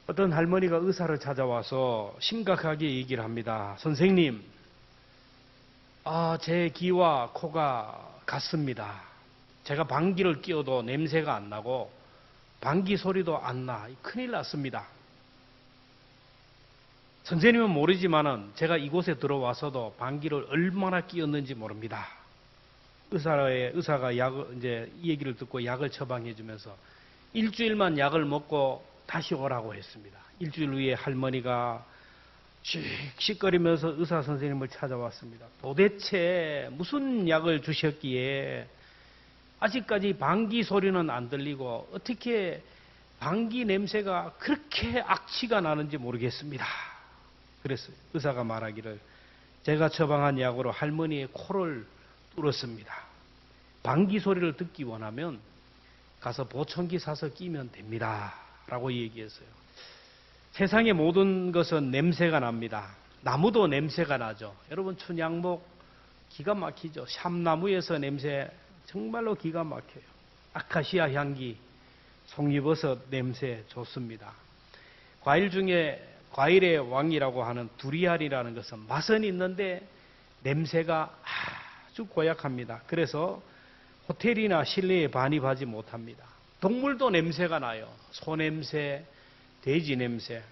어떤 할머니가 의사를 찾아와서 심각하게 얘기를 합니다. 선생님, 제 귀와 코가 같습니다. 제가 방귀를 뀌어도 냄새가 안 나고 방귀 소리도 안 나. 큰일 났습니다. 선생님은 모르지만은 제가 이곳에 들어와서도 방귀를 얼마나 뀌었는지 모릅니다. 의사가 이제 이 얘기를 듣고 약을 처방해 주면서 일주일만 약을 먹고 다시 오라고 했습니다. 일주일 후에 할머니가 씩씩거리면서 의사 선생님을 찾아왔습니다. 도대체 무슨 약을 주셨기에 아직까지 방귀 소리는 안 들리고 어떻게 방귀 냄새가 그렇게 악취가 나는지 모르겠습니다. 그랬어요. 의사가 말하기를 제가 처방한 약으로 할머니의 코를 뚫었습니다. 방귀 소리를 듣기 원하면 가서 보청기 사서 끼면 됩니다. 라고 얘기했어요. 세상의 모든 것은 냄새가 납니다. 나무도 냄새가 나죠. 여러분 춘향목 기가 막히죠. 샴나무에서 냄새 정말로 기가 막혀요. 아카시아 향기, 송이버섯 냄새 좋습니다. 과일 중에 과일의 왕이라고 하는 두리안이라는 것은 맛은 있는데 냄새가 아주 고약합니다. 그래서 호텔이나 실내에 반입하지 못합니다. 동물도 냄새가 나요. 소 냄새, 돼지 냄새.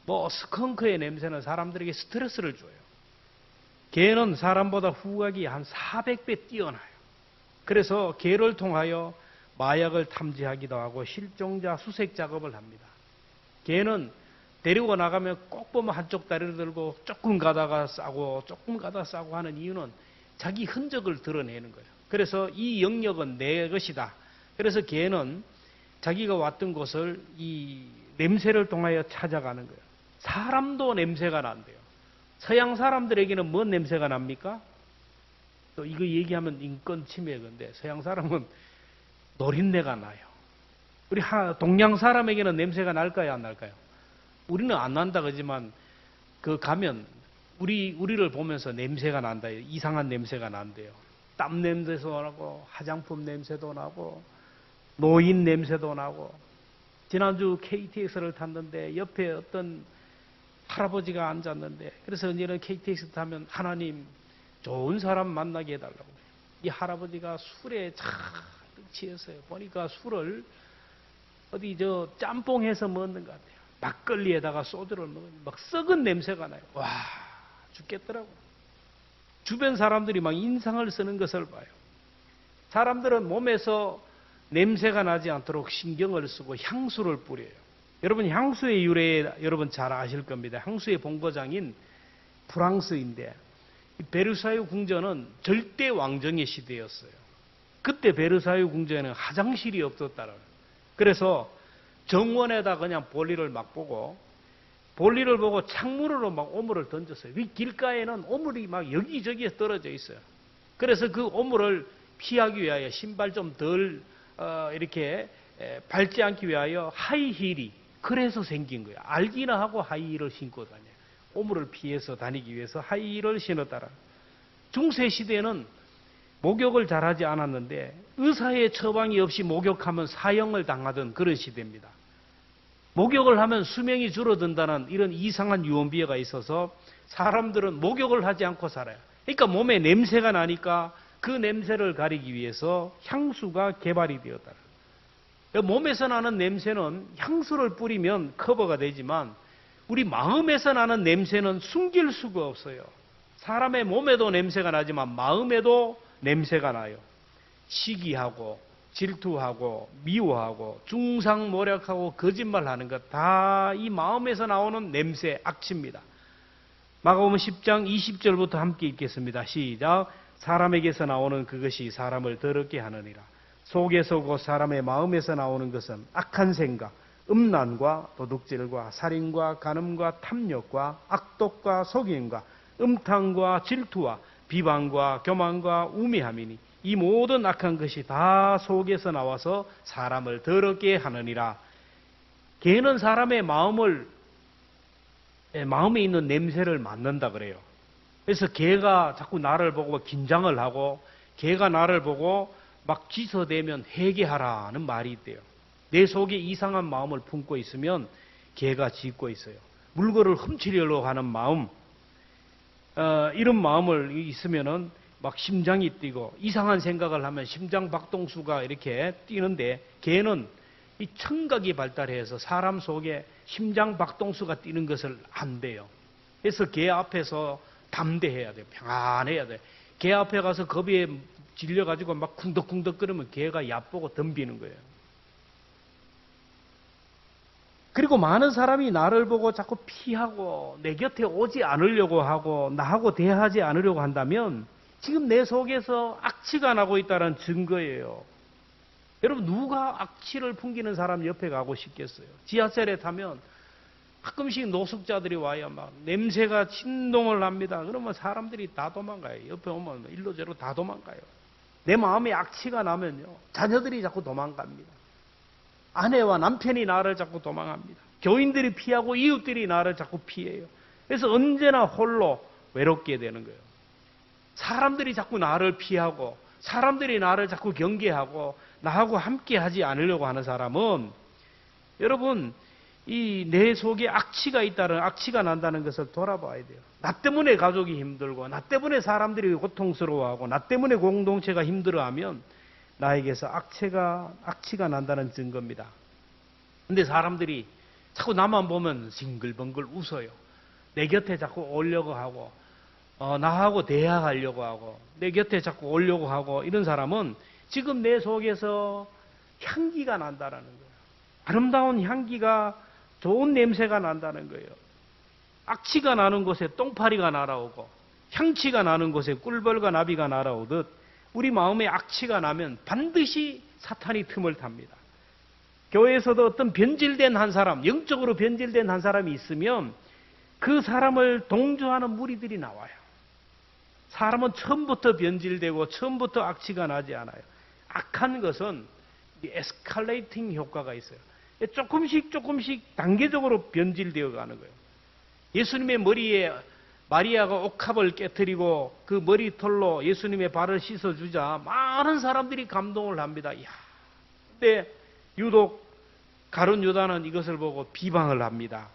스컹크의 냄새는 사람들에게 스트레스를 줘요. 개는 사람보다 후각이 한 400배 뛰어나요. 그래서 개를 통하여 마약을 탐지하기도 하고 실종자 수색 작업을 합니다. 개는 데리고 나가면 꼭 보면 한쪽 다리를 들고 조금 가다가 싸고 조금 가다가 싸고 하는 이유는 자기 흔적을 드러내는 거예요. 그래서 이 영역은 내 것이다. 그래서 개는 자기가 왔던 곳을 이 냄새를 통하여 찾아가는 거예요. 사람도 냄새가 난대요. 서양 사람들에게는 뭔 냄새가 납니까? 또 이거 얘기하면 인권 침해건데 서양 사람은 노린내가 나요. 우리 동양 사람에게는 냄새가 날까요, 안 날까요? 우리는 안 난다 그러지만 가면 우리를 보면서 냄새가 난다. 이상한 냄새가 난대요. 땀 냄새도 나고 화장품 냄새도 나고 노인 냄새도 나고. 지난주 KTX를 탔는데 옆에 어떤 할아버지가 앉았는데 그래서 이제는 KTX 타면 하나님 좋은 사람 만나게 해달라고. 이 할아버지가 술에 가득 취했어요. 보니까 술을 어디 짬뽕해서 먹는 것 같아요. 막걸리에다가 소주를 먹으면 막 썩은 냄새가 나요. 와, 죽겠더라고. 주변 사람들이 막 인상을 쓰는 것을 봐요. 사람들은 몸에서 냄새가 나지 않도록 신경을 쓰고 향수를 뿌려요. 여러분 향수의 유래 여러분 잘 아실 겁니다. 향수의 본고장인 프랑스인데 베르사유 궁전은 절대 왕정의 시대였어요. 그때 베르사유 궁전에는 화장실이 없었다는. 그래서 정원에다 그냥 볼일을 막 보고 볼일을 보고 창문으로 막 오물을 던졌어요. 길가에는 오물이 막 여기저기에 떨어져 있어요. 그래서 그 오물을 피하기 위하여 신발 좀 덜 이렇게 밟지 않기 위하여 하이힐이 그래서 생긴 거예요. 알기나 하고 하이힐을 신고 다녀요. 오물을 피해서 다니기 위해서 하이힐을 신었다라. 중세 시대에는 목욕을 잘하지 않았는데 의사의 처방이 없이 목욕하면 사형을 당하던 그런 시대입니다. 목욕을 하면 수명이 줄어든다는 이런 이상한 유언비어가 있어서 사람들은 목욕을 하지 않고 살아요. 그러니까 몸에 냄새가 나니까 그 냄새를 가리기 위해서 향수가 개발이 되었다. 몸에서 나는 냄새는 향수를 뿌리면 커버가 되지만 우리 마음에서 나는 냄새는 숨길 수가 없어요. 사람의 몸에도 냄새가 나지만 마음에도 냄새가 나요. 시기하고 질투하고 미워하고 중상모략하고 거짓말하는 것 다 이 마음에서 나오는 냄새, 악취입니다. 마가복음 10장 20절부터 함께 읽겠습니다. 시작. 사람에게서 나오는 그것이 사람을 더럽게 하느니라. 속에서 곧 사람의 마음에서 나오는 것은 악한 생각, 음란과 도둑질과 살인과 간음과 탐욕과 악독과 속임과 음탕과 질투와 비방과 교만과 우매함이니 이 모든 악한 것이 다 속에서 나와서 사람을 더럽게 하느니라. 개는 사람의 마음에 있는 냄새를 맡는다 그래요. 그래서 개가 자꾸 나를 보고 긴장을 하고 개가 나를 보고 막 짖어대면 회개하라는 말이 있대요. 내 속에 이상한 마음을 품고 있으면 개가 짖고 있어요. 물건을 훔치려고 하는 마음, 이런 마음을 있으면은 막 심장이 뛰고 이상한 생각을 하면 심장 박동수가 이렇게 뛰는데 개는 이 청각이 발달해서 사람 속에 심장 박동수가 뛰는 것을 안돼요. 그래서 개 앞에서 담대해야 돼요. 평안해야 돼요. 개 앞에 가서 겁에 질려가지고 막 쿵덕쿵덕 거리면 개가 얕보고 덤비는 거예요. 그리고 많은 사람이 나를 보고 자꾸 피하고 내 곁에 오지 않으려고 하고 나하고 대화하지 않으려고 한다면 지금 내 속에서 악취가 나고 있다는 증거예요. 여러분, 누가 악취를 풍기는 사람 옆에 가고 싶겠어요? 지하철에 타면 가끔씩 노숙자들이 와요. 막 냄새가 진동을 합니다. 그러면 사람들이 다 도망가요. 옆에 오면 일로저로 다 도망가요. 내 마음에 악취가 나면요, 자녀들이 자꾸 도망갑니다. 아내와 남편이 나를 자꾸 도망합니다. 교인들이 피하고 이웃들이 나를 자꾸 피해요. 그래서 언제나 홀로 외롭게 되는 거예요. 사람들이 자꾸 나를 피하고 사람들이 나를 자꾸 경계하고 나하고 함께 하지 않으려고 하는 사람은, 여러분, 이 내 속에 악취가 난다는 것을 돌아봐야 돼요. 나 때문에 가족이 힘들고 나 때문에 사람들이 고통스러워하고 나 때문에 공동체가 힘들어하면 나에게서 악취가 난다는 증거입니다. 근데 사람들이 자꾸 나만 보면 싱글벙글 웃어요. 내 곁에 자꾸 오려고 하고 나하고 대화하려고 하고 내 곁에 자꾸 오려고 하고, 이런 사람은 지금 내 속에서 향기가 난다는 거예요. 아름다운 향기가, 좋은 냄새가 난다는 거예요. 악취가 나는 곳에 똥파리가 날아오고 향취가 나는 곳에 꿀벌과 나비가 날아오듯 우리 마음에 악취가 나면 반드시 사탄이 틈을 탑니다. 교회에서도 어떤 변질된 한 사람, 영적으로 변질된 한 사람이 있으면 그 사람을 동조하는 무리들이 나와요. 사람은 처음부터 변질되고 처음부터 악취가 나지 않아요. 악한 것은 에스컬레이팅 효과가 있어요. 조금씩 단계적으로 변질되어 가는 거예요. 예수님의 머리에 마리아가 옥합을 깨뜨리고 그 머리털로 예수님의 발을 씻어주자 많은 사람들이 감동을 합니다. 이야. 근데 유독 가룟 유다는 이것을 보고 비방을 합니다.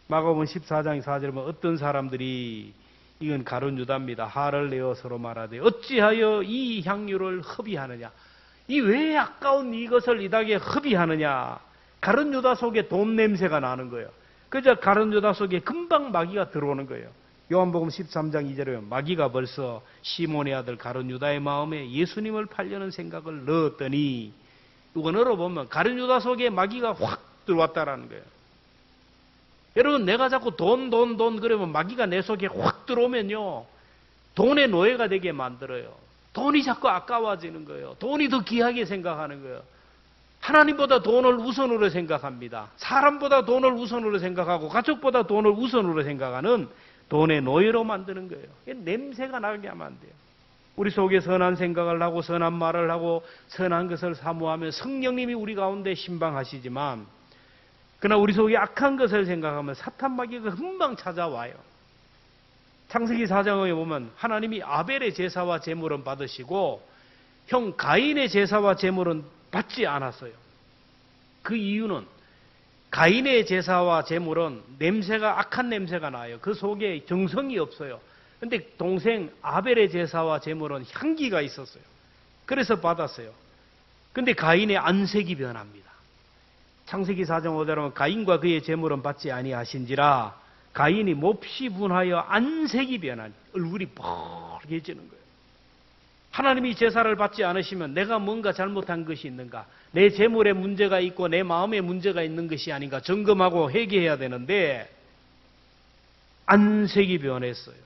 마가복음 14장 4절에 보면 어떤 사람들이, 이건 가룟 유다입니다, 화를 내어 서로 말하되 어찌하여 이 향유를 허비하느냐. 이 왜 아까운 이것을 이닥에 허비하느냐. 가룟 유다 속에 돈 냄새가 나는 거예요. 그저 가룟 유다 속에 금방 마귀가 들어오는 거예요. 요한복음 13장 2절에 보면 마귀가 벌써 시몬의 아들 가룟 유다의 마음에 예수님을 팔려는 생각을 넣었더니, 원어로 보면 가룟 유다 속에 마귀가 확 들어왔다라는 거예요. 여러분, 내가 자꾸 돈 그러면 마귀가 내 속에 확 들어오면요, 돈의 노예가 되게 만들어요. 돈이 자꾸 아까워지는 거예요. 돈이 더 귀하게 생각하는 거예요. 하나님보다 돈을 우선으로 생각합니다. 사람보다 돈을 우선으로 생각하고 가족보다 돈을 우선으로 생각하는 돈의 노예로 만드는 거예요. 냄새가 나게 하면 안 돼요. 우리 속에 선한 생각을 하고 선한 말을 하고 선한 것을 사모하면 성령님이 우리 가운데 신방하시지만, 그러나 우리 속에 악한 것을 생각하면 사탄 마귀가 금방 찾아와요. 창세기 4장에 보면 하나님이 아벨의 제사와 제물은 받으시고 형 가인의 제사와 제물은 받지 않았어요. 그 이유는 가인의 제사와 제물은 냄새가, 악한 냄새가 나요. 그 속에 정성이 없어요. 근데 동생 아벨의 제사와 제물은 향기가 있었어요. 그래서 받았어요. 근데 가인의 안색이 변합니다. 창세기 4장 5절에 보면 가인과 그의 제물은 받지 아니하신지라 가인이 몹시 분하여 안색이 변하니 얼굴이 뻘개지는 거예요. 하나님이 제사를 받지 않으시면 내가 뭔가 잘못한 것이 있는가, 내 재물에 문제가 있고 내 마음에 문제가 있는 것이 아닌가 점검하고 회개해야 되는데 안색이 변했어요.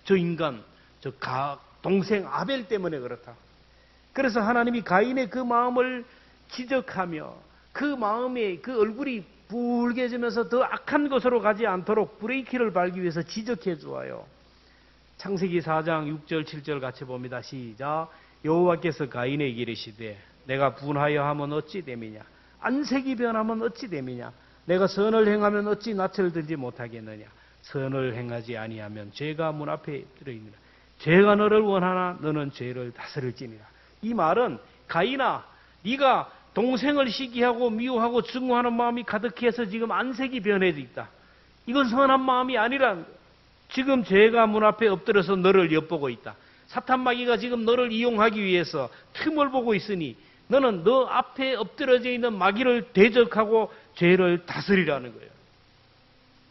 저 인간, 동생 아벨 때문에 그렇다. 그래서 하나님이 가인의 그 마음을 지적하며 그 마음에 그 얼굴이 붉게지면서 더 악한 것으로 가지 않도록 브레이크를 밟기 위해서 지적해 주어요. 창세기 4장 6절 7절 같이 봅니다. 시작. 여호와께서 가인에게 이르시되 내가 분하여 하면 어찌 됨이냐, 안색이 변하면 어찌 됨이냐, 내가 선을 행하면 어찌 낯을 들지 못하겠느냐, 선을 행하지 아니하면 죄가 문 앞에 들어있느니라. 죄가 너를 원하나 너는 죄를 다스릴지니라. 이 말은 가인아, 네가 동생을 시기하고 미워하고 증오하는 마음이 가득해서 지금 안색이 변해져 있다. 이건 선한 마음이 아니란 거예요. 지금 죄가 문 앞에 엎드려서 너를 엿보고 있다. 사탄 마귀가 지금 너를 이용하기 위해서 틈을 보고 있으니 너는 너 앞에 엎드려져 있는 마귀를 대적하고 죄를 다스리라는 거예요.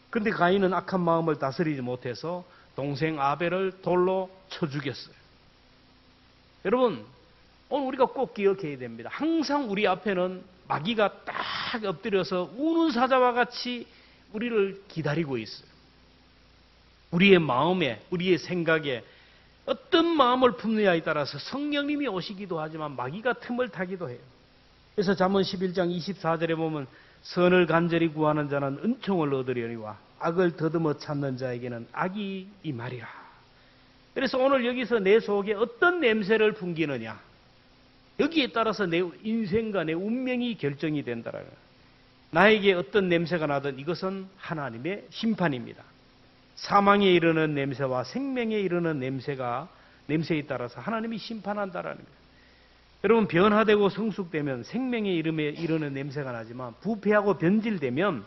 그런데 가인은 악한 마음을 다스리지 못해서 동생 아벨을 돌로 쳐 죽였어요. 여러분, 오늘 우리가 꼭 기억해야 됩니다. 항상 우리 앞에는 마귀가 딱 엎드려서 우는 사자와 같이 우리를 기다리고 있어요. 우리의 마음에, 우리의 생각에 어떤 마음을 품느냐에 따라서 성령님이 오시기도 하지만 마귀가 틈을 타기도 해요. 그래서 잠언 11장 24절에 보면 선을 간절히 구하는 자는 은총을 얻으려니와 악을 더듬어 찾는 자에게는 악이 임하리라. 그래서 오늘 여기서 내 속에 어떤 냄새를 풍기느냐, 여기에 따라서 내 인생과 내 운명이 결정이 된다는 거예요. 나에게 어떤 냄새가 나든 이것은 하나님의 심판입니다. 사망에 이르는 냄새와 생명에 이르는 냄새에 따라서 하나님이 심판한다라는 거예요. 여러분, 변화되고 성숙되면 생명에 이르는 냄새가 나지만 부패하고 변질되면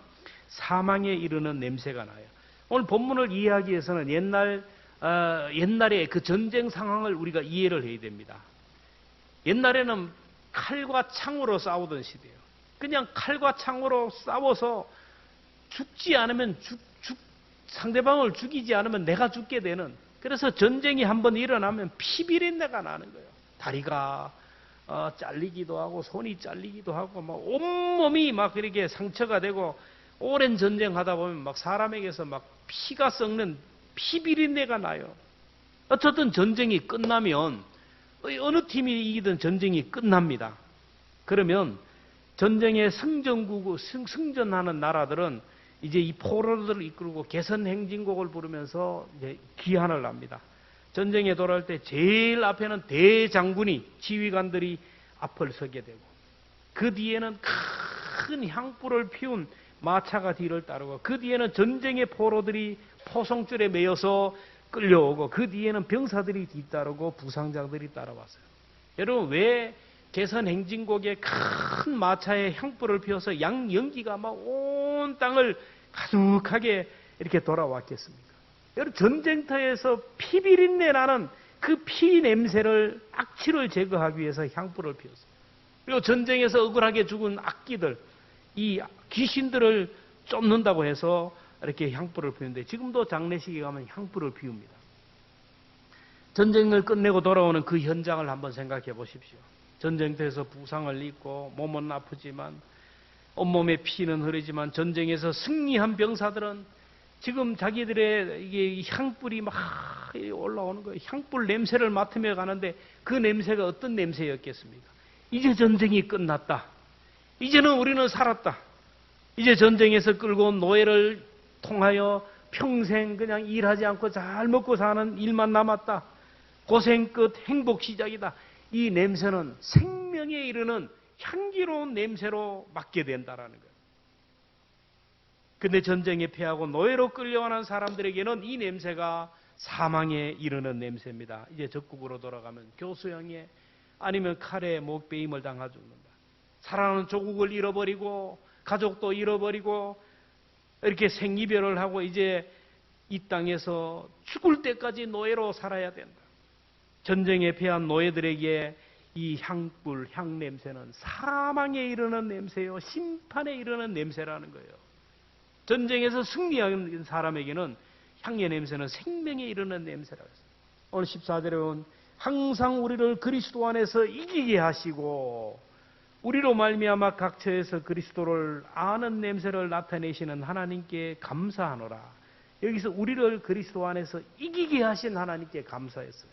사망에 이르는 냄새가 나요. 오늘 본문을 이해하기 위해서는 옛날의 그 전쟁 상황을 우리가 이해를 해야 됩니다. 옛날에는 칼과 창으로 싸우던 시대예요. 그냥 칼과 창으로 싸워서 죽지 않으면 상대방을 죽이지 않으면 내가 죽게 되는, 그래서 전쟁이 한번 일어나면 피비린내가 나는 거예요. 다리가 잘리기도 하고 손이 잘리기도 하고 막 온몸이 막 이렇게 상처가 되고, 오랜 전쟁하다 보면 막 사람에게서 막 피가 썩는 피비린내가 나요. 어쨌든 전쟁이 끝나면 어느 팀이 이기든 전쟁이 끝납니다. 그러면 전쟁에 승전하는 나라들은 이제 이 포로들을 이끌고 개선행진곡을 부르면서 이제 귀환을 합니다. 전쟁에 돌아올 때 제일 앞에는 대장군이, 지휘관들이 앞을 서게 되고, 그 뒤에는 큰 향불을 피운 마차가 뒤를 따르고, 그 뒤에는 전쟁의 포로들이 포송줄에 매여서 끌려오고, 그 뒤에는 병사들이 뒤따르고 부상자들이 따라왔어요. 여러분, 왜 개선행진곡에 큰 마차에 향불을 피워서 연기가 막 온 땅을 가득하게 이렇게 돌아왔겠습니까? 여러분, 전쟁터에서 피비린내 나는 그 피 냄새를, 악취를 제거하기 위해서 향불을 피웠어요. 그리고 전쟁에서 억울하게 죽은 악기들, 이 귀신들을 쫓는다고 해서 이렇게 향불을 피우는데, 지금도 장례식에 가면 향불을 피웁니다. 전쟁을 끝내고 돌아오는 그 현장을 한번 생각해 보십시오. 전쟁터에서 부상을 입고 몸은 아프지만, 온몸에 피는 흐르지만, 전쟁에서 승리한 병사들은 지금 자기들의 이게 향불이 막 올라오는 거예요. 향불 냄새를 맡으며 가는데, 그 냄새가 어떤 냄새였겠습니까? 이제 전쟁이 끝났다. 이제는 우리는 살았다. 이제 전쟁에서 끌고 온 노예를 통하여 평생 그냥 일하지 않고 잘 먹고 사는 일만 남았다. 고생 끝 행복 시작이다. 이 냄새는 생명에 이르는 향기로운 냄새로 맡게 된다라는 거예요. 근데 전쟁에 패하고 노예로 끌려가는 사람들에게는 이 냄새가 사망에 이르는 냄새입니다. 이제 적국으로 돌아가면 교수형에, 아니면 칼에 목베임을 당하 죽는다. 사랑하는 조국을 잃어버리고 가족도 잃어버리고 이렇게 생이별을 하고 이제 이 땅에서 죽을 때까지 노예로 살아야 된다. 전쟁에 패한 노예들에게 이 향불, 향냄새는 사망에 이르는 냄새요, 심판에 이르는 냄새라는 거예요. 전쟁에서 승리한 사람에게는 향의 냄새는 생명에 이르는 냄새라고 했어요. 오늘 14절에 보면 항상 우리를 그리스도 안에서 이기게 하시고 우리로 말미암아 각처에서 그리스도를 아는 냄새를 나타내시는 하나님께 감사하노라. 여기서 우리를 그리스도 안에서 이기게 하신 하나님께 감사했어요.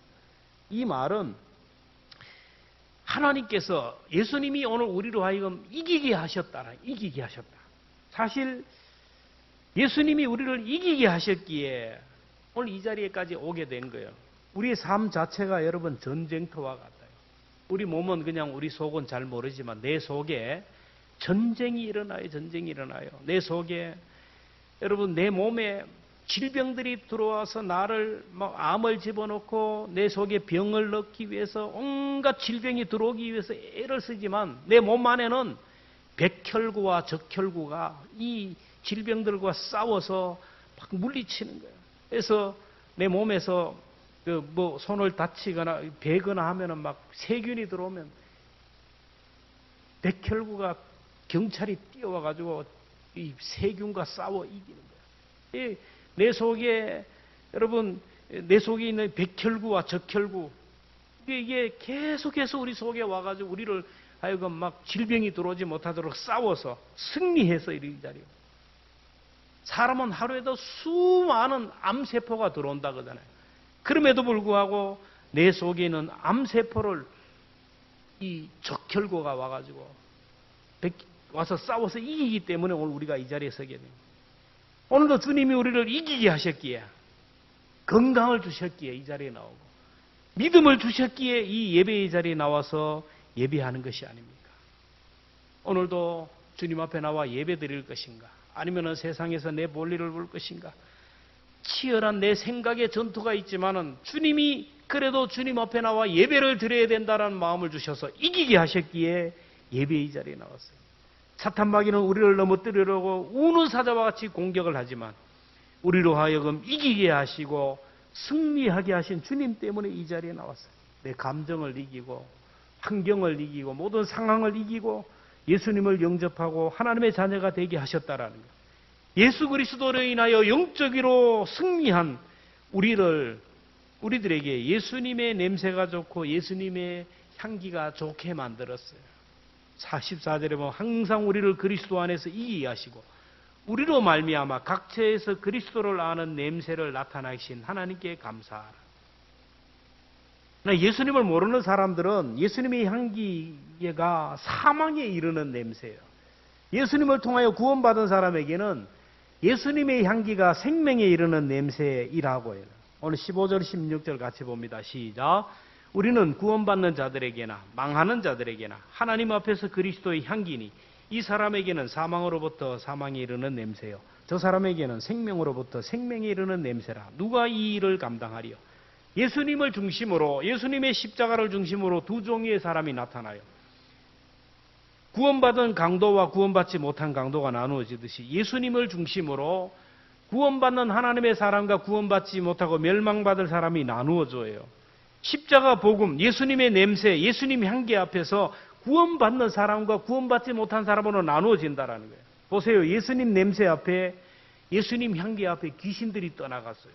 이 말은 하나님께서, 예수님이 오늘 우리로 하여금 이기게 하셨다. 이기게 하셨다. 사실 예수님이 우리를 이기게 하셨기에 오늘 이 자리에까지 오게 된 거예요. 우리의 삶 자체가 여러분 전쟁터와 같아요. 우리 몸은 그냥, 우리 속은 잘 모르지만 내 속에 전쟁이 일어나요. 전쟁이 일어나요. 내 속에, 여러분 내 몸에 질병들이 들어와서 나를 막 암을 집어넣고 내 속에 병을 넣기 위해서 온갖 질병이 들어오기 위해서 애를 쓰지만 내 몸 안에는 백혈구와 적혈구가 이 질병들과 싸워서 막 물리치는 거예요. 그래서 내 몸에서 뭐 손을 다치거나 베거나 하면은 막 세균이 들어오면 백혈구가 경찰이 뛰어와 가지고 이 세균과 싸워 이기는 거예요. 내 속에 여러분 내 속에 있는 백혈구와 적혈구 이게 계속해서 우리 속에 와가지고 우리를 하여금 막 질병이 들어오지 못하도록 싸워서 승리해서 이 자리에 사람은 하루에도 수많은 암세포가 들어온다 그러잖아요. 그럼에도 불구하고 내 속에 있는 암세포를 이 적혈구가 와가지고 와서 싸워서 이기기 때문에 오늘 우리가 이 자리에 서게 됩니다. 오늘도 주님이 우리를 이기게 하셨기에 건강을 주셨기에 이 자리에 나오고 믿음을 주셨기에 이 예배의 자리에 나와서 예배하는 것이 아닙니까? 오늘도 주님 앞에 나와 예배 드릴 것인가? 아니면 세상에서 내 볼일을 볼 것인가? 치열한 내 생각의 전투가 있지만은 주님이 그래도 주님 앞에 나와 예배를 드려야 된다는 마음을 주셔서 이기게 하셨기에 예배의 자리에 나왔어요. 사탄 마귀는 우리를 넘어뜨리려고 우는 사자와 같이 공격을 하지만 우리로 하여금 이기게 하시고 승리하게 하신 주님 때문에 이 자리에 나왔어요. 내 감정을 이기고 환경을 이기고 모든 상황을 이기고 예수님을 영접하고 하나님의 자녀가 되게 하셨다라는 거예요. 예수 그리스도로 인하여 영적으로 승리한 우리들에게 예수님의 냄새가 좋고 예수님의 향기가 좋게 만들었어요. 44절에 보면 항상 우리를 그리스도 안에서 이기게 하시고 우리로 말미암아 각처에서 그리스도를 아는 냄새를 나타내신 하나님께 감사하라. 예수님을 모르는 사람들은 예수님의 향기가 사망에 이르는 냄새예요. 예수님을 통하여 구원받은 사람에게는 예수님의 향기가 생명에 이르는 냄새이라고 해요. 오늘 15절 16절 같이 봅니다. 시작. 우리는 구원받는 자들에게나 망하는 자들에게나 하나님 앞에서 그리스도의 향기니 이 사람에게는 사망으로부터 사망에 이르는 냄새요 저 사람에게는 생명으로부터 생명에 이르는 냄새라. 누가 이 일을 감당하리요? 예수님을 중심으로 예수님의 십자가를 중심으로 두 종류의 사람이 나타나요. 구원받은 강도와 구원받지 못한 강도가 나누어지듯이 예수님을 중심으로 구원받는 하나님의 사람과 구원받지 못하고 멸망받을 사람이 나누어져요. 십자가 복음, 예수님의 냄새, 예수님 향기 앞에서 구원받는 사람과 구원받지 못한 사람으로 나누어진다라는 거예요. 보세요. 예수님 냄새 앞에, 예수님 향기 앞에 귀신들이 떠나갔어요.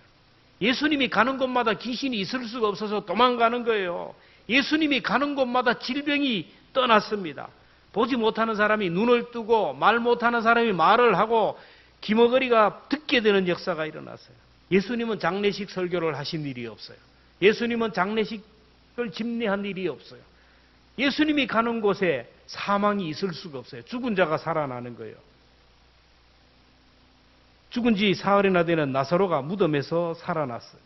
예수님이 가는 곳마다 귀신이 있을 수가 없어서 도망가는 거예요. 예수님이 가는 곳마다 질병이 떠났습니다. 보지 못하는 사람이 눈을 뜨고 말 못하는 사람이 말을 하고 귀머거리가 듣게 되는 역사가 일어났어요. 예수님은 장례식 설교를 하신 일이 없어요. 예수님은 장례식을 집례한 일이 없어요. 예수님이 가는 곳에 사망이 있을 수가 없어요. 죽은 자가 살아나는 거예요. 죽은 지 사흘이나 되는 나사로가 무덤에서 살아났어요.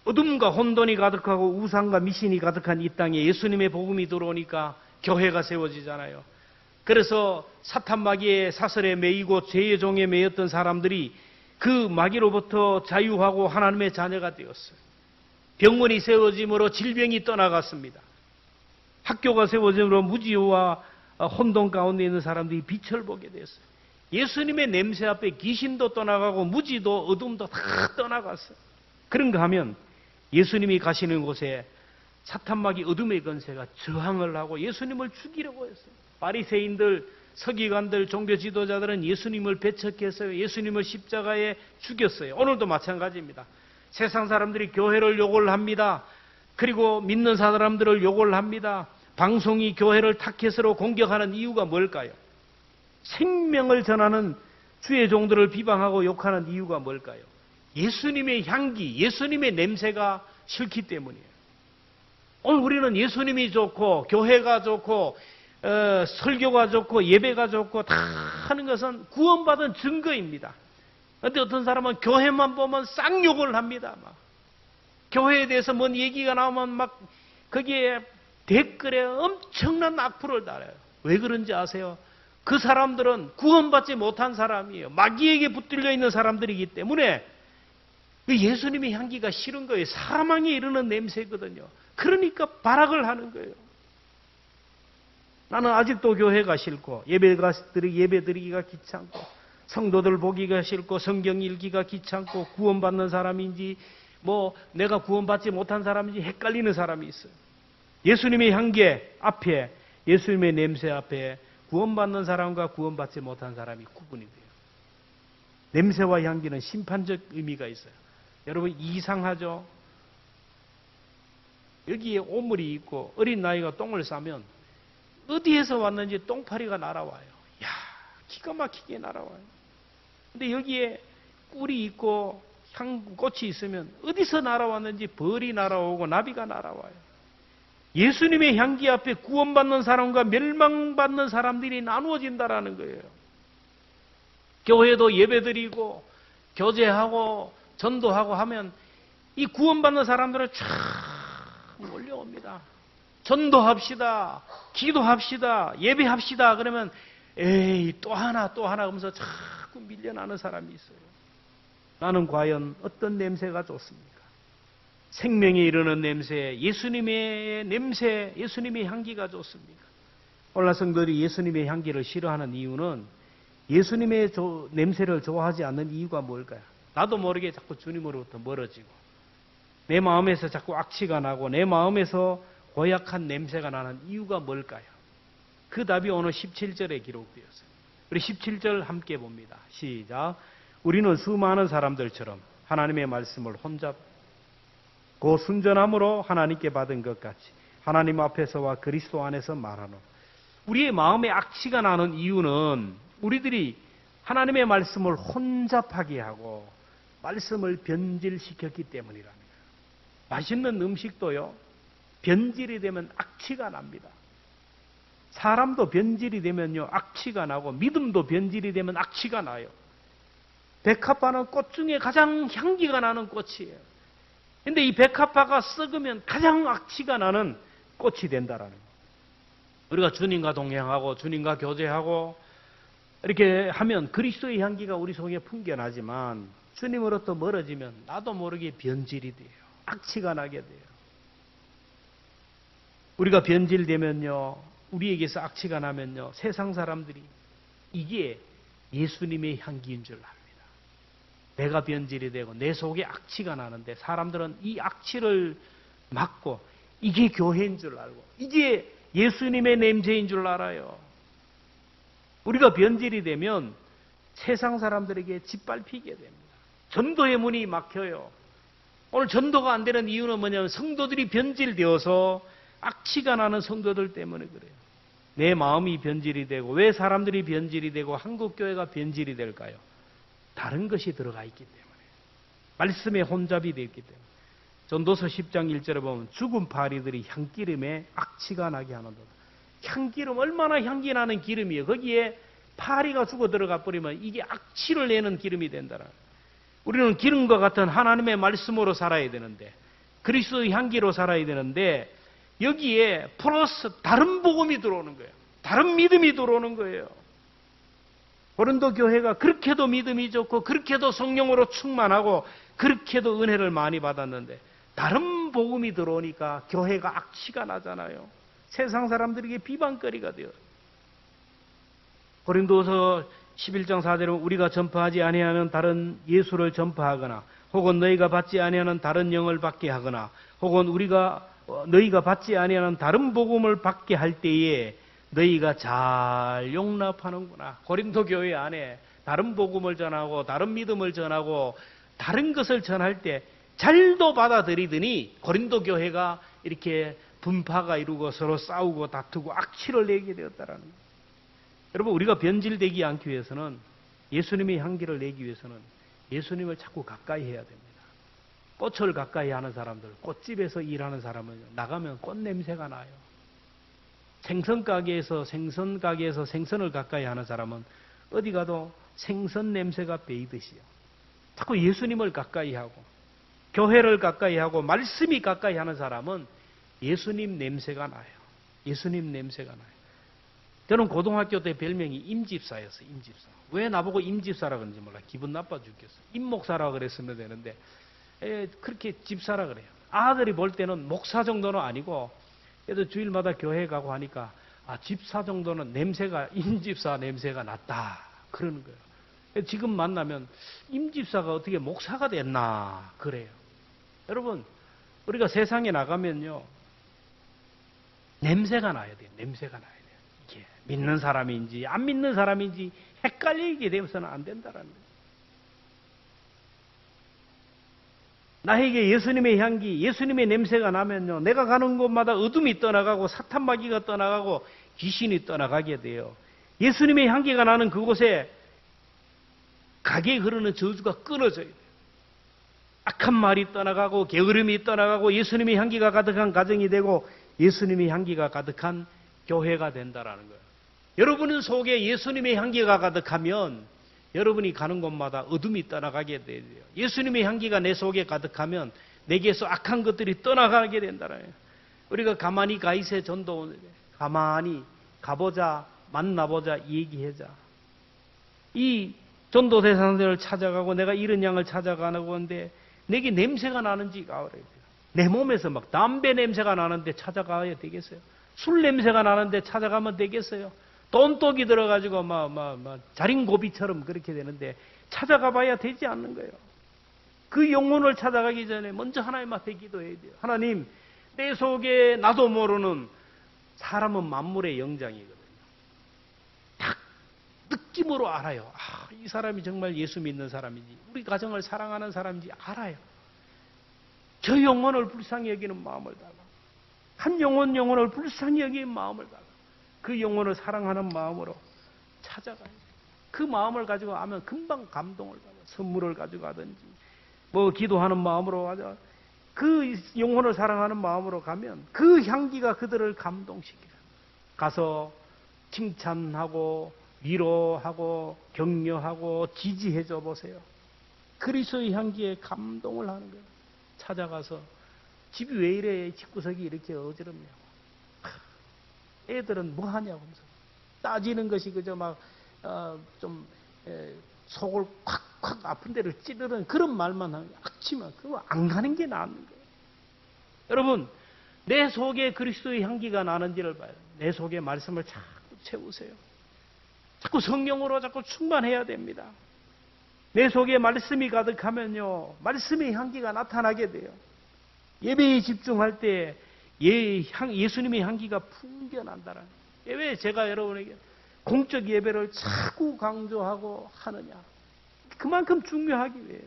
어둠과 혼돈이 가득하고 우상과 미신이 가득한 이 땅에 예수님의 복음이 들어오니까 교회가 세워지잖아요. 그래서 사탄 마귀의 사슬에 매이고 죄의 종에 매였던 사람들이 그 마귀로부터 자유하고 하나님의 자녀가 되었어요. 병원이 세워짐으로 질병이 떠나갔습니다. 학교가 세워짐으로 무지와 혼돈 가운데 있는 사람들이 빛을 보게 됐어요. 예수님의 냄새 앞에 귀신도 떠나가고 무지도 어둠도 다 떠나갔어요. 그런가 하면 예수님이 가시는 곳에 사탄마귀 어둠의 권세가 저항을 하고 예수님을 죽이려고 했어요. 바리새인들, 서기관들, 종교 지도자들은 예수님을 배척해서 예수님을 십자가에 죽였어요. 오늘도 마찬가지입니다. 세상 사람들이 교회를 욕을 합니다. 그리고 믿는 사람들을 욕을 합니다. 방송이 교회를 타켓으로 공격하는 이유가 뭘까요? 생명을 전하는 주의 종들을 비방하고 욕하는 이유가 뭘까요? 예수님의 향기, 예수님의 냄새가 싫기 때문이에요. 오늘 우리는 예수님이 좋고 교회가 좋고 설교가 좋고 예배가 좋고 다 하는 것은 구원받은 증거입니다. 그런데 어떤 사람은 교회만 보면 쌍욕을 합니다. 막. 교회에 대해서 뭔 얘기가 나오면 막 거기에 댓글에 엄청난 악플을 달아요. 왜 그런지 아세요? 그 사람들은 구원받지 못한 사람이에요. 마귀에게 붙들려 있는 사람들이기 때문에 그 예수님의 향기가 싫은 거예요. 사망에 이르는 냄새거든요. 그러니까 발악을 하는 거예요. 나는 아직도 교회가 싫고 예배 드리기가 귀찮고 성도들 보기가 싫고 성경 읽기가 귀찮고 구원받는 사람인지 내가 구원받지 못한 사람인지 헷갈리는 사람이 있어요. 예수님의 향기 앞에, 예수님의 냄새 앞에 구원받는 사람과 구원받지 못한 사람이 구분이 돼요. 냄새와 향기는 심판적 의미가 있어요. 여러분 이상하죠? 여기에 오물이 있고 어린 나이가 똥을 싸면 어디에서 왔는지 똥파리가 날아와요. 야, 기가 막히게 날아와요. 근데 여기에 꿀이 있고 꽃이 있으면 어디서 날아왔는지 벌이 날아오고 나비가 날아와요. 예수님의 향기 앞에 구원받는 사람과 멸망받는 사람들이 나누어진다라는 거예요. 교회도 예배드리고 교제하고 전도하고 하면 이 구원받는 사람들은 쫙 몰려옵니다. 전도합시다. 기도합시다. 예배합시다. 그러면 에이 또 하나 하면서 자꾸 밀려나는 사람이 있어요. 나는 과연 어떤 냄새가 좋습니까? 생명에 이르는 냄새, 예수님의 냄새, 예수님의 향기가 좋습니까? 오늘날 성도들이 예수님의 향기를 싫어하는 이유는 예수님의 냄새를 좋아하지 않는 이유가 뭘까요? 나도 모르게 자꾸 주님으로부터 멀어지고 내 마음에서 자꾸 악취가 나고 내 마음에서 고약한 냄새가 나는 이유가 뭘까요? 그 답이 오늘 17절에 기록되었어요. 우리 17절 함께 봅니다. 시작. 우리는 수많은 사람들처럼 하나님의 말씀을 혼잡 그 순전함으로 하나님께 받은 것 같이 하나님 앞에서와 그리스도 안에서 말하노. 우리의 마음에 악취가 나는 이유는 우리들이 하나님의 말씀을 혼잡하게 하고 말씀을 변질시켰기 때문이랍니다. 맛있는 음식도요, 변질이 되면 악취가 납니다. 사람도 변질이 되면요, 악취가 나고 믿음도 변질이 되면 악취가 나요. 백합화는 꽃 중에 가장 향기가 나는 꽃이에요. 근데 이 백합화가 썩으면 가장 악취가 나는 꽃이 된다라는 거예요. 우리가 주님과 동행하고 주님과 교제하고 이렇게 하면 그리스도의 향기가 우리 속에 풍겨나지만 주님으로부터 멀어지면 나도 모르게 변질이 돼요. 악취가 나게 돼요. 우리가 변질되면요, 우리에게서 악취가 나면요, 세상 사람들이 이게 예수님의 향기인 줄 압니다. 내가 변질이 되고 내 속에 악취가 나는데 사람들은 이 악취를 막고 이게 교회인 줄 알고 이게 예수님의 냄새인 줄 알아요. 우리가 변질이 되면 세상 사람들에게 짓밟히게 됩니다. 전도의 문이 막혀요. 오늘 전도가 안 되는 이유는 뭐냐면 성도들이 변질되어서 악취가 나는 성도들 때문에 그래요. 내 마음이 변질이 되고 왜 사람들이 변질이 되고 한국교회가 변질이 될까요? 다른 것이 들어가 있기 때문에. 말씀에 혼잡이 되어 있기 때문에. 전도서 10장 1절에 보면 죽은 파리들이 향기름에 악취가 나게 하는도다. 향기름, 얼마나 향기 나는 기름이에요. 거기에 파리가 죽어 들어가 버리면 이게 악취를 내는 기름이 된다라. 우리는 기름과 같은 하나님의 말씀으로 살아야 되는데, 그리스도의 향기로 살아야 되는데, 여기에 플러스 다른 복음이 들어오는 거예요. 다른 믿음이 들어오는 거예요. 고린도 교회가 그렇게도 믿음이 좋고 그렇게도 성령으로 충만하고 그렇게도 은혜를 많이 받았는데 다른 복음이 들어오니까 교회가 악취가 나잖아요. 세상 사람들에게 비방거리가 돼요. 고린도서 11장 4절에 우리가 전파하지 아니하는 다른 예수를 전파하거나 혹은 너희가 받지 아니하는 다른 영을 받게 하거나 혹은 너희가 받지 아니하는 다른 복음을 받게 할 때에 너희가 잘 용납하는구나. 고린도 교회 안에 다른 복음을 전하고 다른 믿음을 전하고 다른 것을 전할 때 잘도 받아들이더니 고린도 교회가 이렇게 분파가 이루고 서로 싸우고 다투고 악취를 내게 되었다라는 거예요. 여러분, 우리가 변질되지 않기 위해서는, 예수님의 향기를 내기 위해서는 예수님을 자꾸 가까이 해야 됩니다. 꽃을 가까이 하는 사람들, 꽃집에서 일하는 사람은 나가면 꽃 냄새가 나요. 생선 가게에서 생선을 가까이 하는 사람은 어디 가도 생선 냄새가 배이듯이요. 자꾸 예수님을 가까이 하고 교회를 가까이 하고 말씀이 가까이 하는 사람은 예수님 냄새가 나요. 예수님 냄새가 나요. 저는 고등학교 때 별명이 임집사였어요. 임집사. 왜 나보고 임집사라 그런지 몰라. 기분 나빠 죽겠어. 임목사라 그랬으면 되는데 그렇게 집사라 그래요. 아들이 볼 때는 목사 정도는 아니고 그래도 주일마다 교회 가고 하니까 집사 정도는 냄새가 임집사 냄새가 났다 그러는 거예요. 지금 만나면 임집사가 어떻게 목사가 됐나 그래요. 여러분 우리가 세상에 나가면요 냄새가 나야 돼요. 냄새가 나야 돼요. 이게 믿는 사람인지 안 믿는 사람인지 헷갈리게 되어서는 안 된다라는 거예요. 나에게 예수님의 향기, 예수님의 냄새가 나면요 내가 가는 곳마다 어둠이 떠나가고 사탄마귀가 떠나가고 귀신이 떠나가게 돼요. 예수님의 향기가 나는 그곳에 가게에 흐르는 저주가 끊어져야 돼요. 악한 말이 떠나가고 게으름이 떠나가고 예수님의 향기가 가득한 가정이 되고 예수님의 향기가 가득한 교회가 된다라는 거예요. 여러분 속에 예수님의 향기가 가득하면 여러분이 가는 곳마다 어둠이 떠나가게 돼요. 예수님의 향기가 내 속에 가득하면 내게서 악한 것들이 떠나가게 된다는 거예요. 우리가 가만히 가이세 전도 가만히 가보자 만나보자 얘기하자. 이 전도 대상들을 찾아가고 내가 이런 양을 찾아가고 하는데 내게 냄새가 나는지가 알아야 돼요. 내 몸에서 막 담배 냄새가 나는데 찾아가야 되겠어요? 술 냄새가 나는데 찾아가면 되겠어요? 돈독이 들어가지고 자린고비처럼 그렇게 되는데 찾아가 봐야 되지 않는 거예요. 그 영혼을 찾아가기 전에 먼저 하나님 앞에 기도해야 돼요. 하나님, 내 속에 나도 모르는 사람은 만물의 영장이거든요. 딱 느낌으로 알아요. 이 사람이 정말 예수 믿는 사람인지 우리 가정을 사랑하는 사람인지 알아요. 저 영혼을 불쌍히 여기는 마음을 달라. 한 영혼을 불쌍히 여기는 마음을 달라. 그 영혼을 사랑하는 마음으로 찾아가요. 그 마음을 가지고 가면 금방 감동을 받아. 선물을 가지고 가든지 기도하는 마음으로 가자. 그 영혼을 사랑하는 마음으로 가면 그 향기가 그들을 감동시켜요. 가서 칭찬하고 위로하고 격려하고 지지해줘 보세요. 그리스도의 향기에 감동을 하는 거예요. 찾아가서 집이 왜 이래 집구석이 이렇게 어지럽냐고. 애들은 뭐 하냐고 하면서 따지는 것이 그저 좀 속을 콱콱 아픈 데를 찌르는 그런 말만 하면 악취만 그거 안 가는 게 나은 거예요. 여러분 내 속에 그리스도의 향기가 나는지를 봐요. 내 속에 말씀을 자꾸 채우세요. 자꾸 성령으로 자꾸 충만해야 됩니다. 내 속에 말씀이 가득하면요 말씀의 향기가 나타나게 돼요. 예배에 집중할 때 예수님의 향기가 풍겨난다는 거예요. 왜 제가 여러분에게 공적 예배를 자꾸 강조하고 하느냐. 그만큼 중요하기 위해요.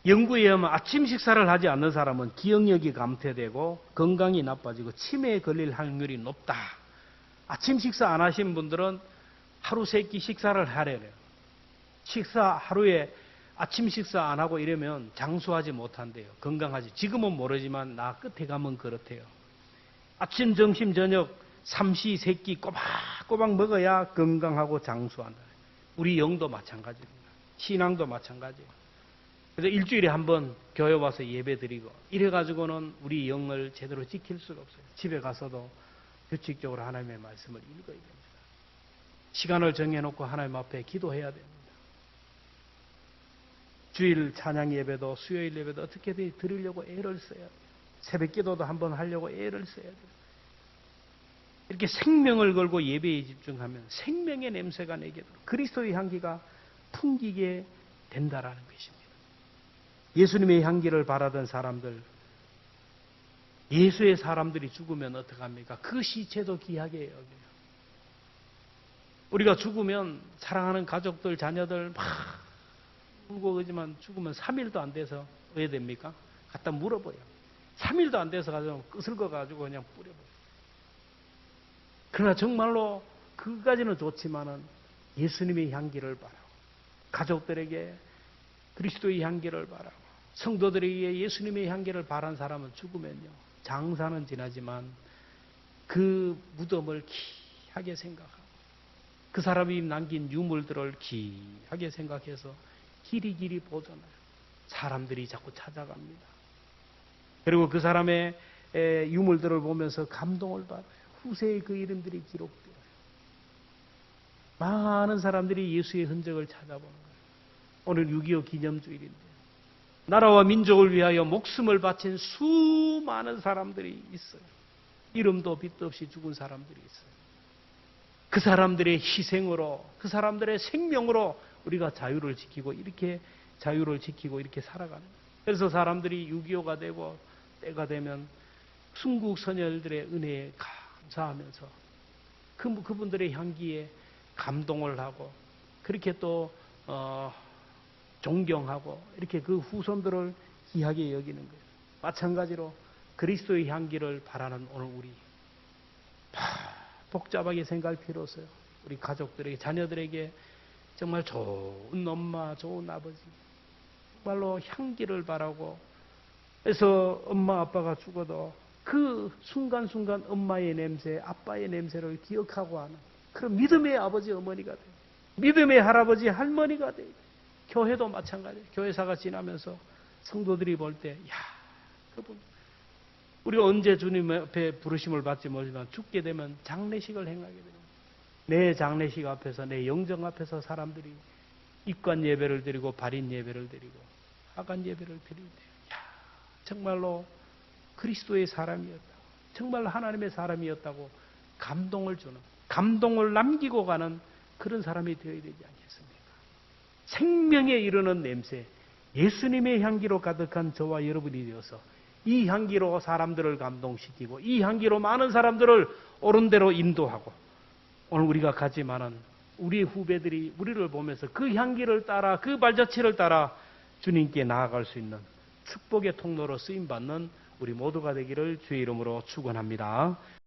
연구에 의하면 아침 식사를 하지 않는 사람은 기억력이 감퇴되고 건강이 나빠지고 치매에 걸릴 확률이 높다. 아침 식사 안 하신 분들은 하루 3끼 식사를 하래요. 하루에 아침 식사 안 하고 이러면 장수하지 못한대요. 건강하지. 지금은 모르지만 나 끝에 가면 그렇대요. 아침, 점심, 저녁 삼시 세끼 꼬박꼬박 먹어야 건강하고 장수한다. 우리 영도 마찬가지입니다. 신앙도 마찬가지예요. 그래서 일주일에 한 번 교회 와서 예배 드리고 이래가지고는 우리 영을 제대로 지킬 수가 없어요. 집에 가서도 규칙적으로 하나님의 말씀을 읽어야 됩니다. 시간을 정해놓고 하나님 앞에 기도해야 됩니다. 주일 찬양 예배도 수요일 예배도 어떻게든 드리려고 애를 써야 돼요. 새벽 기도도 한번 하려고 애를 써야 돼요. 이렇게 생명을 걸고 예배에 집중하면 생명의 냄새가 내게 들어 그리스도의 향기가 풍기게 된다라는 것입니다. 예수님의 향기를 바라던 사람들, 예수의 사람들이 죽으면 어떡합니까? 그 시체도 귀하게 여겨요. 우리가 죽으면 사랑하는 가족들, 자녀들 막 울고 그러지만 죽으면 3일도 안 돼서 왜 됩니까? 갖다 물어버려요. 3일도 안 돼서 가지고 끄슬거가지고 그냥 뿌려버려요. 그러나 정말로 그까지는 좋지만은 예수님의 향기를 바라고 가족들에게 그리스도의 향기를 바라고 성도들에게 예수님의 향기를 바란 사람은 죽으면요. 장사는 지나지만 그 무덤을 귀하게 생각하고 그 사람이 남긴 유물들을 귀하게 생각해서 길이 보존해요. 사람들이 자꾸 찾아갑니다. 그리고 그 사람의 유물들을 보면서 감동을 받아요. 수세의 그 이름들이 기록되어요. 많은 사람들이 예수의 흔적을 찾아보는 거예요. 오늘 6.25 기념주일인데 나라와 민족을 위하여 목숨을 바친 수많은 사람들이 있어요. 이름도 빛도 없이 죽은 사람들이 있어요. 그 사람들의 희생으로, 그 사람들의 생명으로 우리가 자유를 지키고 이렇게 살아가는 거예요. 그래서 사람들이 6.25가 되고 때가 되면 순국 선열들의 은혜에 감사하면서 그분들의 향기에 감동을 하고 그렇게 또 존경하고 이렇게 그 후손들을 귀하게 여기는 거예요. 마찬가지로 그리스도의 향기를 바라는 오늘 우리 복잡하게 생각할 필요 없어요. 우리 가족들에게, 자녀들에게 정말 좋은 엄마, 좋은 아버지, 정말로 향기를 바라고, 그래서 엄마 아빠가 죽어도 그 순간순간 엄마의 냄새, 아빠의 냄새를 기억하고 하는 그런 믿음의 아버지, 어머니가 돼요. 믿음의 할아버지, 할머니가 돼요. 교회도 마찬가지예요. 교회사가 지나면서 성도들이 볼 때, 야, 그분 우리가 언제 주님 앞에 부르심을 받지 모르지만 죽게 되면 장례식을 행하게 됩니다. 내 장례식 앞에서, 내 영정 앞에서 사람들이 입관 예배를 드리고 발인 예배를 드리고 하관 예배를 드리게 돼요. 야, 정말로 그리스도의 사람이었다고, 정말 하나님의 사람이었다고 감동을 주는, 감동을 남기고 가는 그런 사람이 되어야 되지 않겠습니까? 생명에 이르는 냄새, 예수님의 향기로 가득한 저와 여러분이 되어서 이 향기로 사람들을 감동시키고 이 향기로 많은 사람들을 옳은 대로 인도하고, 오늘 우리가 가지만은 우리의 후배들이 우리를 보면서 그 향기를 따라, 그 발자취를 따라 주님께 나아갈 수 있는 축복의 통로로 쓰임받는 우리 모두가 되기를 주의 이름으로 축원합니다.